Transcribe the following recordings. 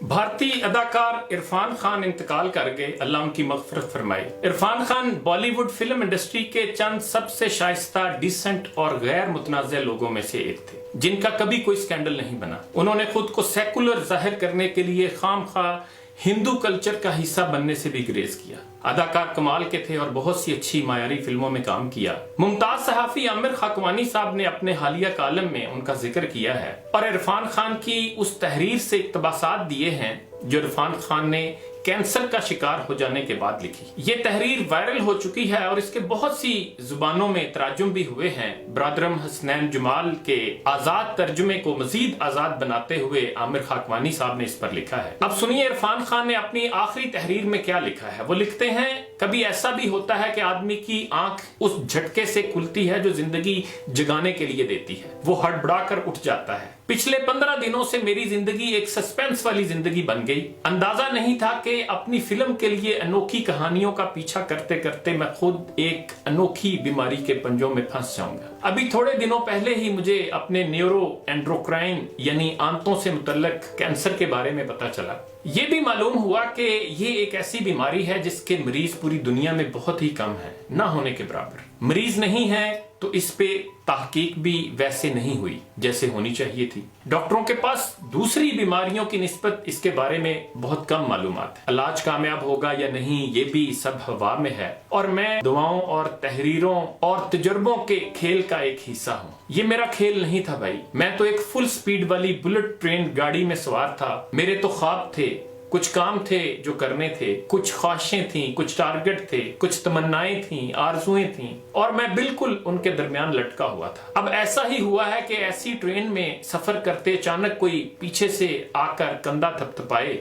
भारतीय अदाकार इरफान खान इंतकाल कर गए, अल्लाह उनकी मगफरत फरमाए। इरफान खान बॉलीवुड फिल्म इंडस्ट्री के चंद सबसे शाइस्ता, डिसेंट और गैर मुतनाज़ लोगों में से एक थे, जिनका कभी कोई स्कैंडल नहीं बना। उन्होंने खुद को सेकुलर जाहिर करने के लिए खामखा हिंदू कल्चर का हिस्सा बनने से भी गुरेज किया। अदाकार कमाल के थे और बहुत सी अच्छी मायारी फिल्मों में काम किया। मुमताज सहाफी आमिर खाकवानी साहब ने अपने हालिया कालम में उनका जिक्र किया है और इरफान खान की उस तहरीर से इक्तबासात दिए हैं जो इरफान खान ने कैंसर का शिकार हो जाने के बाद लिखी। ये तहरीर वायरल हो चुकी है और इसके बहुत सी जुबानों में तराजुम भी हुए हैं। ब्रादरम हसनैन जमाल के आजाद तर्जुमे को मजीद आजाद बनाते हुए आमिर खाकवानी साहब ने इस पर लिखा है। अब सुनिए इरफान खान ने अपनी आखिरी तहरीर में क्या लिखा है। वो लिखते हैं, कभी ऐसा भी होता है कि आदमी की आंख उस झटके से खुलती है जो जिंदगी जगाने के लिए देती है। वो हड़बड़ाकर उठ जाता है। पिछले 15 दिनों से मेरी जिंदगी एक सस्पेंस वाली जिंदगी बन गई। अंदाजा नहीं था कि अपनी फिल्म के लिए अनोखी कहानियों का पीछा करते करते मैं खुद एक अनोखी बीमारी के पंजों में फंस जाऊंगा। अभी थोड़े दिनों पहले ही मुझे अपने न्यूरो एंड्रोक्राइन यानी आंतों से मुतल्लक कैंसर के बारे में पता चला। ये भी मालूम हुआ कि ये एक ऐसी बीमारी है जिसके मरीज पूरी दुनिया में बहुत ही कम है, ना होने के बराबर। मरीज नहीं है तो इस पे तहकीक भी वैसे नहीं हुई जैसे होनी चाहिए थी। डॉक्टरों के पास दूसरी बीमारियों की निस्बत इसके बारे में बहुत कम मालूमात है। इलाज कामयाब होगा या नहीं ये भी सब हवा में है और मैं दुआओं और तहरीरों और तजुर्बों के खेल का एक हिस्सा हूँ। ये मेरा खेल नहीं था भाई। मैं तो एक फुल स्पीड वाली बुलेट ट्रेन गाड़ी में सवार था। मेरे तो ख्वाब थे, कुछ काम थे जो करने थे, कुछ ख्वाहिशें थी, कुछ टारगेट थे, कुछ तमन्नाएं थी, आरज़ुएं थी और मैं बिल्कुल उनके दरमियान लटका हुआ था। अब ऐसा ही हुआ है कि ऐसी ट्रेन में सफर करते अचानक कोई पीछे से आकर कंधा थपथपाए।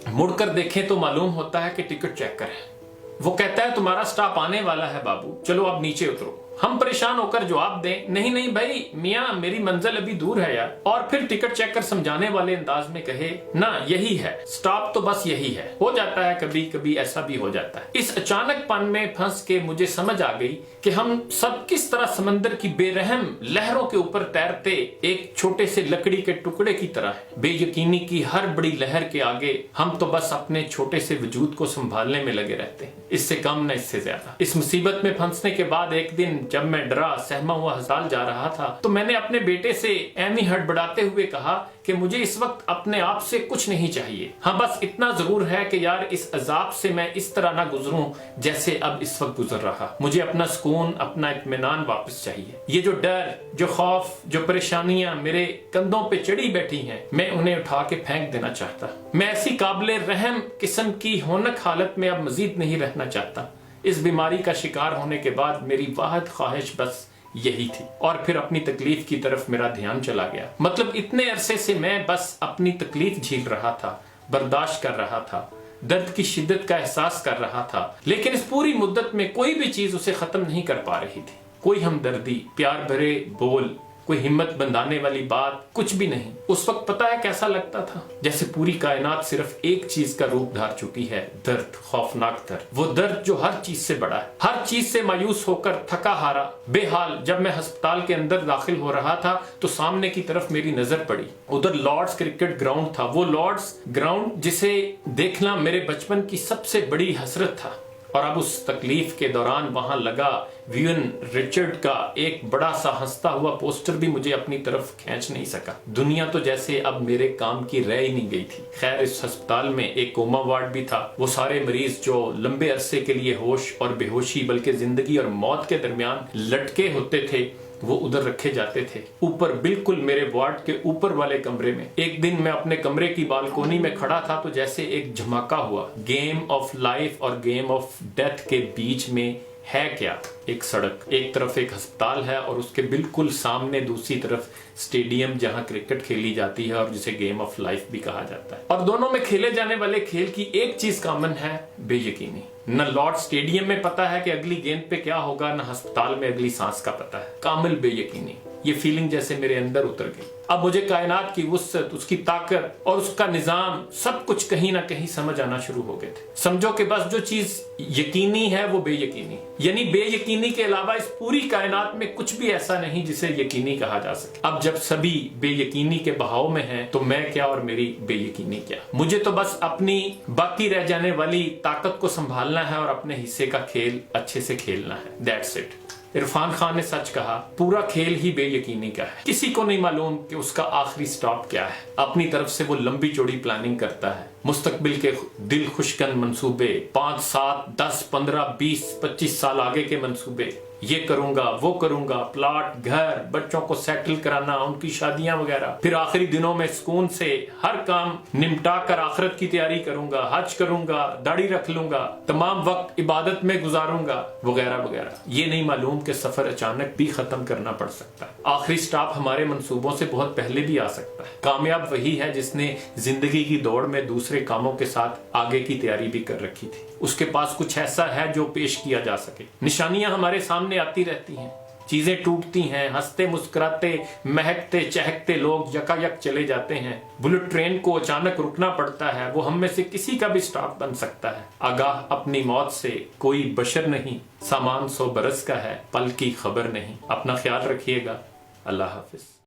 मुड़कर देखें तो मालूम होता है कि टिकट चेकर है। वो कहता है, तुम्हारा स्टॉप आने वाला है बाबू, चलो अब नीचे उतरो। हम परेशान होकर जवाब दें, नहीं नहीं भाई मियाँ, मेरी मंजिल अभी दूर है यार। और फिर टिकट चेकर समझाने वाले अंदाज में कहे, ना यही है स्टॉप, तो बस यही है। हो जाता है, कभी कभी ऐसा भी हो जाता है। इस अचानकपन में फंस के मुझे समझ आ गई कि हम सब किस तरह समंदर की बेरहम लहरों के ऊपर तैरते एक छोटे से लकड़ी के टुकड़े की तरह है। बेयकीनी की हर बड़ी लहर के आगे हम तो बस अपने छोटे से वजूद को संभालने में लगे रहते हैं, इससे कम न इससे ज्यादा। इस मुसीबत में फंसने के बाद एक दिन जब मैं डरा सहमा हुआ अस्पताल जा रहा था तो मैंने अपने बेटे से ऐमी हड़बड़ाते हुए कहा कि मुझे इस वक्त अपने आप से कुछ नहीं चाहिए। हाँ, बस इतना जरूर है कि यार इस अजाब से मैं इस तरह ना गुजरूं जैसे अब इस वक्त गुजर रहा। मुझे अपना सुकून, अपना इत्मीनान वापस चाहिए। ये जो डर, जो खौफ, जो परेशानियां मेरे कंधों पे चढ़ी बैठी हैं, मैं उन्हें उठा के फेंक देना चाहता। मैं ऐसी काबिले रहम किस्म की होनक हालत में अब मजीद नहीं रहना चाहता। इस बीमारी का शिकार होने के बाद मेरी वाहिद ख्वाहिश बस यही थी और फिर अपनी तकलीफ की तरफ मेरा ध्यान चला गया। मतलब इतने अरसे से मैं बस अपनी तकलीफ झेल रहा था, बर्दाश्त कर रहा था, दर्द की शिद्दत का एहसास कर रहा था, लेकिन इस पूरी मुद्दत में कोई भी चीज उसे खत्म नहीं कर पा रही थी। कोई हमदर्दी, प्यार भरे बोल, कोई हिम्मत बंधाने वाली बात, कुछ भी नहीं। उस वक्त पता है कैसा लगता था, जैसे पूरी कायनात सिर्फ एक चीज का रूप धार चुकी है, दर्द, खौफनाक दर्द। वो दर्द जो हर चीज से बड़ा है, हर चीज से मायूस होकर थका हारा, बेहाल जब मैं अस्पताल के अंदर दाखिल हो रहा था तो सामने की तरफ मेरी नजर पड़ी। उधर लॉर्ड्स क्रिकेट ग्राउंड था। वो लॉर्ड्स ग्राउंड जिसे देखना मेरे बचपन की सबसे बड़ी हसरत था और अब उस तकलीफ के दौरान वहां लगा विवियन रिचर्ड का एक बड़ा सा हंसता हुआ पोस्टर भी मुझे अपनी तरफ खींच नहीं सका। दुनिया तो जैसे अब मेरे काम की रह ही नहीं गई थी। खैर, इस अस्पताल में एक कोमा वार्ड भी था। वो सारे मरीज जो लंबे अरसे के लिए होश और बेहोशी बल्कि जिंदगी और मौत के दरमियान लटके होते थे, वो उधर रखे जाते थे। ऊपर बिल्कुल मेरे वार्ड के ऊपर वाले कमरे में एक दिन मैं अपने कमरे की बालकोनी में खड़ा था तो जैसे एक धमाका हुआ। गेम ऑफ लाइफ और गेम ऑफ डेथ के बीच में है क्या? एक सड़क, एक तरफ एक अस्पताल है और उसके बिल्कुल सामने दूसरी तरफ स्टेडियम जहां क्रिकेट खेली जाती है और जिसे गेम ऑफ लाइफ भी कहा जाता है। और दोनों में खेले जाने वाले खेल की एक चीज कॉमन है, बेयकीनी। न लॉर्ड स्टेडियम में पता है कि अगली गेंद पे क्या होगा, न अस्पताल में अगली सांस का पता है। कामिल बेयकीनी। یہ فیلنگ جیسے میرے اندر اتر گئی۔ اب مجھے کائنات کی وسعت، اس کی طاقت اور اس کا نظام سب کچھ کہیں نہ کہیں سمجھ آنا شروع ہو گئے تھے۔ سمجھو کہ بس جو چیز یقینی ہے وہ بے یقینی، یعنی بے یقینی کے علاوہ اس پوری کائنات میں کچھ بھی ایسا نہیں جسے یقینی کہا جا سکے۔ اب جب سبھی بے یقینی کے بہاؤ میں ہیں تو میں کیا اور میری بے یقینی کیا؟ مجھے تو بس اپنی باقی رہ جانے والی طاقت کو سنبھالنا ہے اور اپنے حصے کا کھیل اچھے سے کھیلنا ہے۔ That's it. عرفان خان نے سچ کہا، پورا کھیل ہی بے یقینی کا ہے۔ کسی کو نہیں معلوم کہ اس کا آخری سٹاپ کیا ہے۔ اپنی طرف سے وہ لمبی چوڑی پلاننگ کرتا ہے، مستقبل کے دل خشکن منصوبے، 5 7 10 15 20 25 سال آگے کے منصوبے، یہ کروں گا وہ کروں گا، پلاٹ، گھر، بچوں کو سیٹل کرانا، ان کی شادیاں وغیرہ، پھر آخری دنوں میں سکون سے ہر کام نمٹا کر آخرت کی تیاری کروں گا، حج کروں گا، داڑھی رکھ لوں گا، تمام وقت عبادت میں گزاروں گا، وغیرہ وغیرہ۔ یہ نہیں معلوم کہ سفر اچانک بھی ختم کرنا پڑ سکتا ہے۔ آخری سٹاپ ہمارے منصوبوں سے بہت پہلے بھی آ سکتا ہے۔ کامیاب وہی ہے جس نے زندگی کی دوڑ میں دوسرے کاموں کے ساتھ آگے کی تیاری بھی کر رکھی تھی۔ اس کے پاس کچھ ایسا ہے جو پیش کیا جا سکے۔ نشانیاں ہمارے سامنے آتی رہتی ہیں، چیزیں ٹوٹتی ہیں، ہنستے مسکراتے مہکتے چہکتے لوگ یکا یک چلے جاتے ہیں۔ بلٹ ٹرین کو اچانک رکنا پڑتا ہے، وہ ہم میں سے کسی کا بھی سٹاپ بن سکتا ہے۔ آگاہ اپنی موت سے کوئی بشر نہیں، سامان 100 برس کا ہے، پل کی خبر نہیں۔ اپنا خیال رکھیے گا۔ اللہ حافظ۔